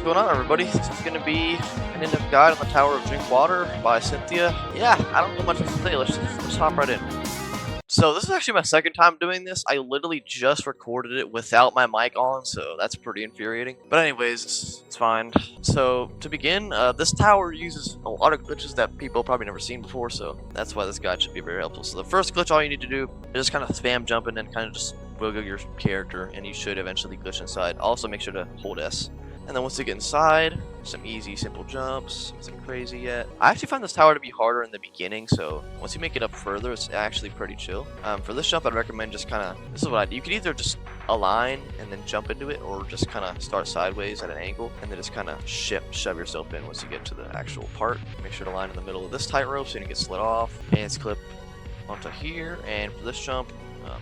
going on, everybody? This is going to be an in-depth guide on the Tower of Drink Water by Cynthia. Yeah, I don't know much to say. Let's hop right in. So this is actually my second time doing this. I literally just recorded it without my mic on, so that's pretty infuriating. But anyways, it's fine. So to begin, this tower uses a lot of glitches that people probably never seen before, so that's why this guide should be very helpful. So the first glitch, all you need to do is just kind of spam jumping and kind of just wiggle your character, and you should eventually glitch inside. Also, make sure to hold S. And then once you get inside, some easy, simple jumps, nothing crazy yet. I actually find this tower to be harder in the beginning, so once you make it up further, it's actually pretty chill. For this jump, I'd recommend just kind of, this is what I do. You could either just align and then jump into it, or just kind of start sideways at an angle, and then just kind of shove yourself in once you get to the actual part. Make sure to line in the middle of this tightrope so you don't get slid off. Pants clip onto here, and for this jump,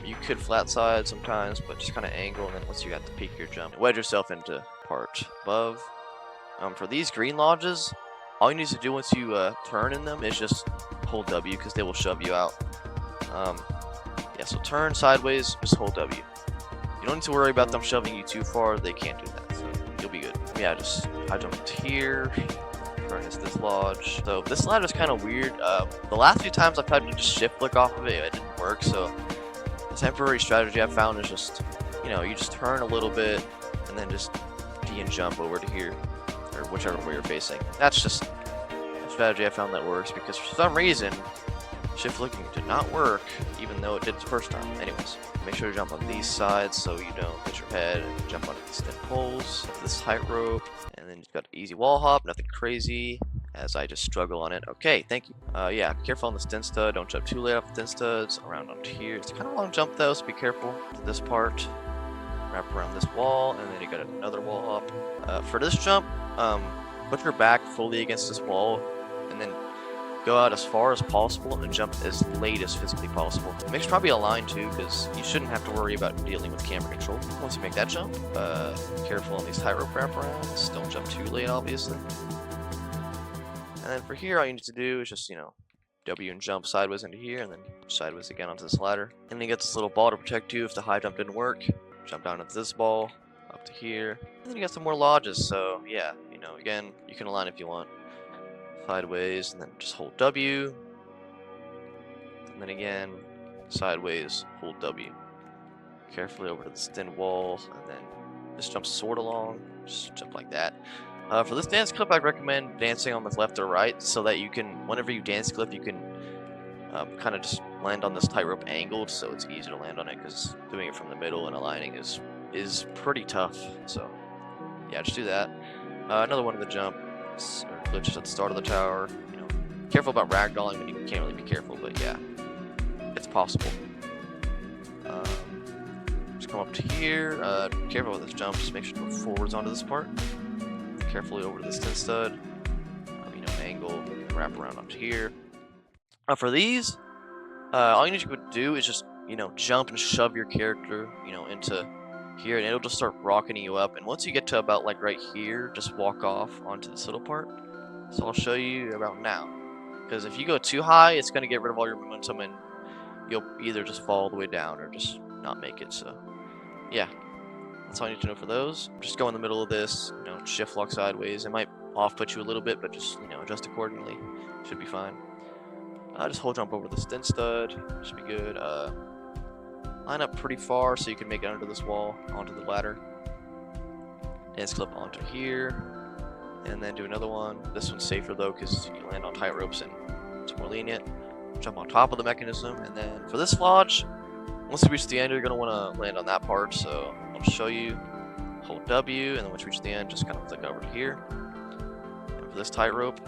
you could flat side sometimes, but just kind of angle, and then once you got the peak of your jump, wedge yourself into part above. For these green lodges, all you need to do once you turn in them is just hold W, because they will shove you out. Yeah, so turn sideways, just hold W. You don't need to worry about them shoving you too far, they can't do that, so you'll be good. Yeah, just I jumped here, turn this lodge. So this ladder is kind of weird. The last few times I've tried to just shift flick off of it, it didn't work, so the temporary strategy I've found is just, you just turn a little bit, and then just D and jump over to here, or whichever way you're facing. That's just a strategy I found that works, because for some reason, shift flicking did not work, even though it did the first time. Anyways, make sure to jump on these sides so you don't hit your head, and jump on these thin poles, this tightrope, and then you've got easy wall hop, nothing crazy, as I just struggle on it. Okay, thank you. Yeah, be careful on the stin stud, don't jump too late off the thin studs, around onto here. It's kind of a long jump though, so be careful to this part. Wrap around this wall, and then you got another wall up. For this jump, put your back fully against this wall, and then go out as far as possible and jump as late as physically possible. Make sure probably align too, because you shouldn't have to worry about dealing with camera control. Once you make that jump, careful on these tightrope wraparounds. Don't jump too late, obviously. And then for here, all you need to do is just, W and jump sideways into here, and then sideways again onto this ladder. And then you get this little ball to protect you if the high jump didn't work. Jump down into this ball, up to here, and then you got some more lodges, so yeah, again, you can align if you want. Sideways, and then just hold W, and then again, sideways, hold W. Carefully over to this thin wall, and then just jump sort along, just jump like that. For this dance clip, I'd recommend dancing on the left or right, so that you can, whenever you dance clip, you can kind of just land on this tightrope angled, so it's easy to land on it, because doing it from the middle and aligning is pretty tough. So yeah, just do that. Another one of the jump glitches at the start of the tower. Careful about ragdolling, but you can't really be careful, but yeah, it's possible. Just come up to here. Careful with this jump, just make sure to go forwards onto this part. Carefully over to this thin stud. Angle, wrap around up to here. For these, all you need to do is just, jump and shove your character, into here, and it'll just start rocketing you up. And once you get to about like right here, just walk off onto this little part. So I'll show you about now. Because if you go too high, it's going to get rid of all your momentum, and you'll either just fall all the way down or just not make it. So yeah, that's all you need to know for those. Just go in the middle of this, shift lock sideways. It might off put you a little bit, but just, adjust accordingly. Should be fine. Just hold jump over the thin stud, should be good. Line up pretty far so you can make it under this wall, onto the ladder. Dance clip onto here, and then do another one. This one's safer though, because you land on tight ropes and it's more lenient. Jump on top of the mechanism, and then for this lodge, once you reach the end, you're going to want to land on that part, so I'll show you. Hold W, and then once you reach the end, just kind of flick over to here. And for this tightrope,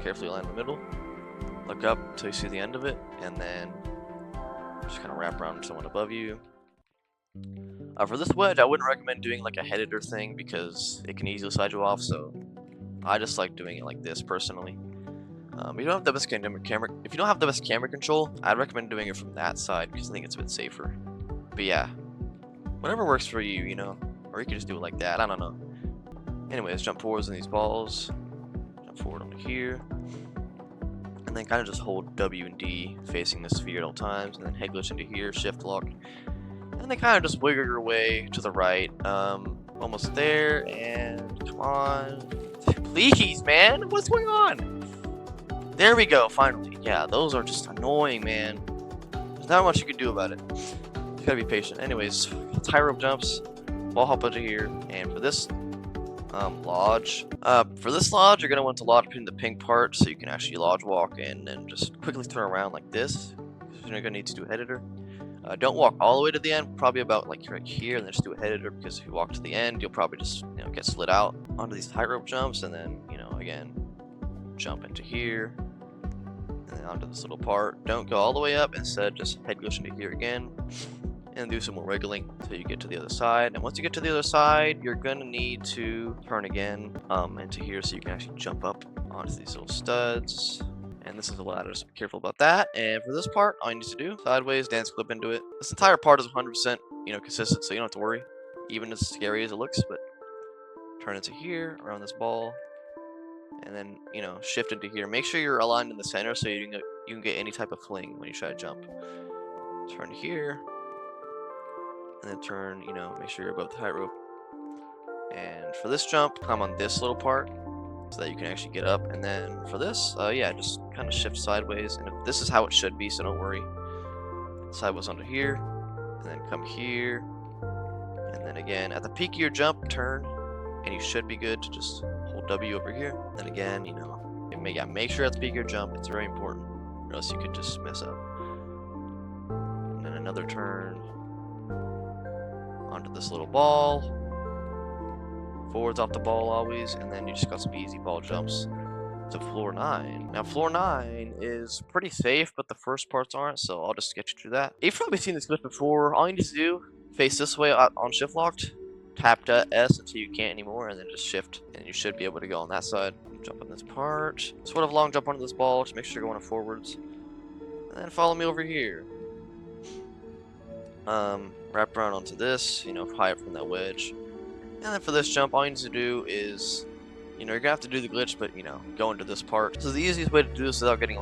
carefully land in the middle. Look up until you see the end of it, and then just kind of wrap around someone above you. For this wedge, I wouldn't recommend doing like a head editor thing, because it can easily slide you off, so I just like doing it like this personally. If you don't have the best if you don't have the best camera control, I'd recommend doing it from that side, because I think it's a bit safer. But yeah, whatever works for you, or you can just do it like that. I don't know. Anyways, jump forwards in these balls, jump forward onto here. And then kind of just hold W and D facing the sphere at all times, and then head glitch into here, shift lock, and then kind of just wiggle your way to the right. Almost there, and come on. Please, man, what's going on? There we go, finally. Yeah, those are just annoying, man. There's not much you can do about it. You gotta be patient. Anyways, high rope jumps, wall hop under here, and for this lodge. For this lodge, you're gonna want to lodge between the pink part so you can actually lodge walk and then just quickly turn around like this. You're gonna need to do a head hitter. Don't walk all the way to the end, probably about like right here, and then just do a head hitter, because if you walk to the end, you'll probably just get slid out onto these high rope jumps, and then again jump into here, and then onto this little part. Don't go all the way up, instead just head glitch into here again, and do some more wiggling until you get to the other side. And once you get to the other side, you're gonna need to turn again into here so you can actually jump up onto these little studs. And this is a ladder, so be careful about that. And for this part, all you need to do, sideways, dance clip into it. This entire part is 100% consistent, so you don't have to worry, even as scary as it looks. But turn into here, around this ball, and then shift into here. Make sure you're aligned in the center so you can get any type of fling when you try to jump. Turn here, and then turn, make sure you're above the height rope. And for this jump, climb on this little part so that you can actually get up. And then for this, yeah, just kind of shift sideways. And this is how it should be, so don't worry. Sideways onto here, and then come here. And then again, at the peak of your jump, turn, and you should be good to just hold W over here. And again, make sure at the peak of your jump, it's very important, or else you could just mess up. And then another turn onto this little ball. Forwards off the ball always, and then you just got some easy ball jumps to floor 9. Now floor 9 is pretty safe, but the first parts aren't, so I'll just get you through that. You've probably seen this glitch before. All you need to do, face this way on shift locked, tap S until you can't anymore, and then just shift, and you should be able to go on that side. Jump on this part, sort of long jump onto this ball, just make sure you're going forwards, and then follow me over here. Wrap around onto this, high up from that wedge. And then for this jump, all you need to do is, you're gonna have to do the glitch, but go into this part. So the easiest way to do this without getting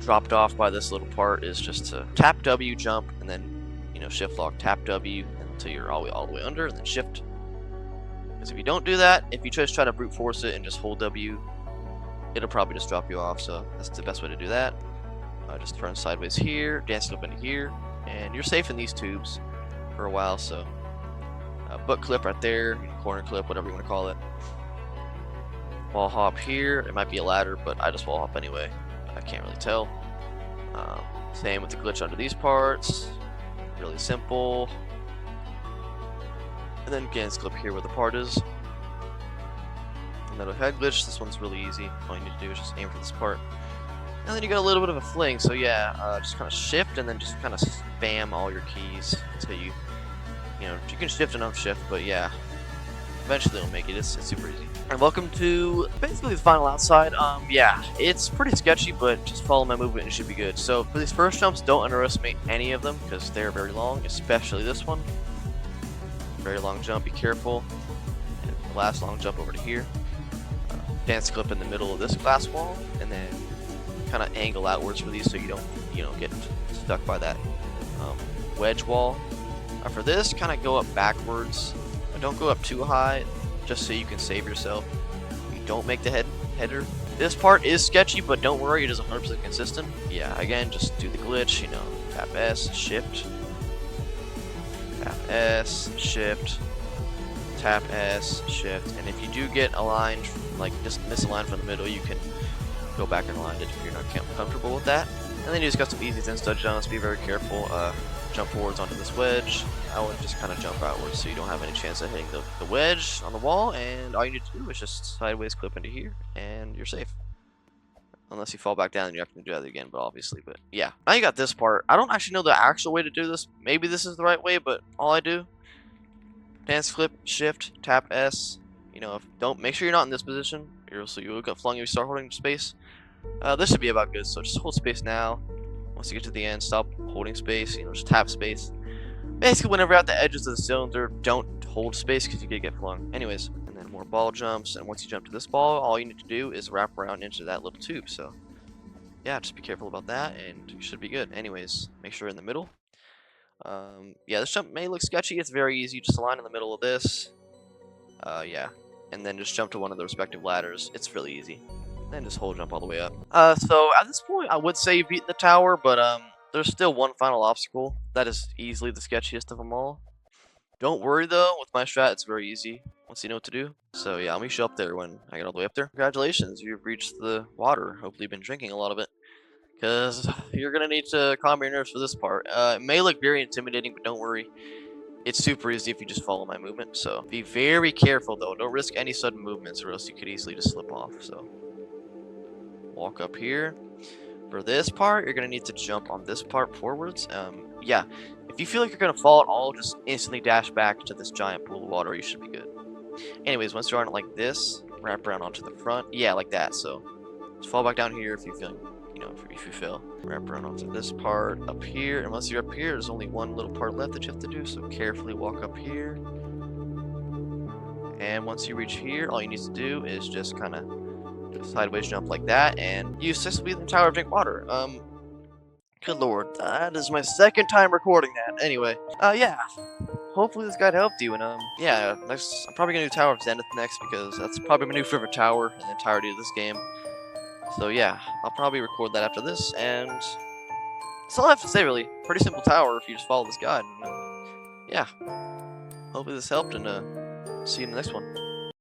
dropped off by this little part is just to tap W, jump, and then shift lock, tap W until you're all the way under, and then shift. Because if you don't do that, if you just try to brute force it and just hold W, it'll probably just drop you off. So that's the best way to do that. Just turn sideways here, dance up into here, and you're safe in these tubes for a while. So. Butt clip right there, corner clip, whatever you want to call it. Wall hop here. It might be a ladder, but I just wall hop anyway. I can't really tell. Same with the glitch under these parts. Really simple. And then dance clip here where the part is. Another head glitch. This one's really easy. All you need to do is just aim for this part. And then you got a little bit of a fling. So yeah, just kind of shift and then just kind of spam all your keys until you. You can shift and unshift, but yeah, eventually it'll make it. It's super easy. And welcome to basically the final outside. Yeah, it's pretty sketchy, but just follow my movement and it should be good. So for these first jumps, don't underestimate any of them because they're very long, especially this one. Very long jump, be careful. And the last long jump over to here. Dance clip in the middle of this glass wall, and then kind of angle outwards for these so you don't get stuck by that wedge wall. For this, kind of go up backwards. Don't go up too high, just so you can save yourself. You don't make the header. This part is sketchy, but don't worry, it is 100% consistent. Yeah, again, just do the glitch. Tap S, shift, tap S, shift, tap S, shift. And if you do get aligned, like just misaligned from the middle, you can go back and align it if you're not comfortable with that. And then you just got some easy Zen stud jumps. Be very careful. Jump forwards onto this wedge. I would just kind of jump outwards so you don't have any chance of hitting the wedge on the wall, and all you need to do is just sideways clip into here, and you're safe. Unless you fall back down and you have to do that again, but obviously, but yeah. Now you got this part. I don't actually know the actual way to do this. Maybe this is the right way, but all I do, dance clip, shift, tap S. Don't make sure you're not in this position, so you'll get flung if you start holding space. This should be about good, so just hold space now. Once you get to the end, stop holding space, just tap space. Basically, whenever you're at the edges of the cylinder, don't hold space because you could get flung. Anyways, and then more ball jumps, and once you jump to this ball, all you need to do is wrap around into that little tube. So, yeah, just be careful about that, and you should be good. Anyways, make sure in the middle. Yeah, this jump may look sketchy. It's very easy. Just a line in the middle of this. Yeah. And then just jump to one of the respective ladders. It's really easy. Then just whole jump all the way up. So at this point, I would say you beat the tower, but there's still one final obstacle. That is easily the sketchiest of them all. Don't worry though, with my strat, it's very easy once you know what to do. So yeah, I'll meet you up there when I get all the way up there. Congratulations, you've reached the water. Hopefully you've been drinking a lot of it, because you're gonna need to calm your nerves for this part. It may look very intimidating, but don't worry. It's super easy if you just follow my movement, so be very careful though. Don't risk any sudden movements or else you could easily just slip off, so. Walk up here. For this part, you're going to need to jump on this part forwards. Yeah, if you feel like you're going to fall at all, just instantly dash back to this giant pool of water. You should be good. Anyways, once you're on it like this, wrap around onto the front. Yeah, like that. So just fall back down here if you feel, if you fail. Wrap around onto this part up here. And once you're up here, there's only one little part left that you have to do. So carefully walk up here. And once you reach here, all you need to do is just kind of sideways jump like that, and you successfully beat the Tower of Drink Water. Good lord, that is my second time recording that. Anyway, yeah. Hopefully this guide helped you, and yeah, next I'm probably gonna do Tower of Zenith next because that's probably my new favorite tower in the entirety of this game. So yeah, I'll probably record that after this, and that's all I have to say really. Pretty simple tower if you just follow this guide. And, yeah. Hopefully this helped, and see you in the next one.